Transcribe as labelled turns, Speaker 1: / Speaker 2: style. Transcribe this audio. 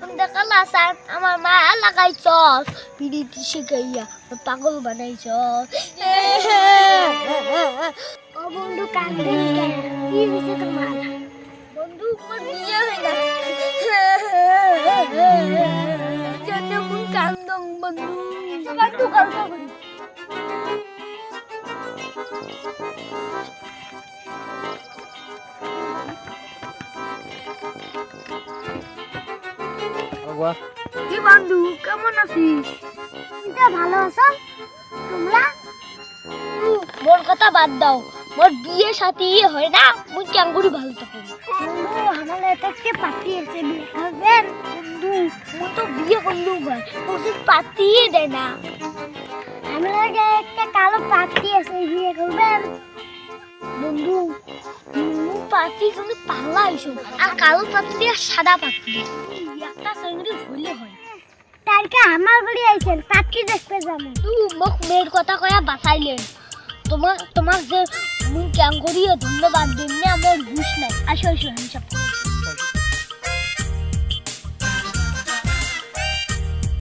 Speaker 1: দেখালা সান আমার মা লাগাইছ পিড়িতি শিখাইয়া পাগল বানাইছ ও বন্ধু কান্দে কি হইছে তোমার বন্ধু মোর বিয়ে হই না জানে মন কান্দং বন্ধু কান্দু কান্দু করি কি বন্ধু কেমন আছিস তুই ভালো আছো তোমরা মোর কথা বাদ দাও মোর বিয়ে সাথী হয় না মুই ক্যাঙ্গুরি ভালো তখন বন্ধু আমার এটাকে পাতি আছে বিয়ে করবেন বন্ধু মুই তো বিয়ে করলু ভাই ওসব পাতি দেয় না আমার একটা কালো পাতি আছে বিয়ে করবেন বন্ধু পাতি কিন্তু পাল্লা আইসো আর কালো পাতি আর সাদা পাতি একটা সঙ্গে ভুলে হয় তারকে আমার বাড়ি আইছেন পাতি দেখতে যাবো তুই মুখ মেয়ের কথা কয়া বাঁচাইলেন তোমার যে মুখ ক্যাং করিয়ে ধন্যবাদ দিন আমার ঘুষ নাই আসো আসো হিসাব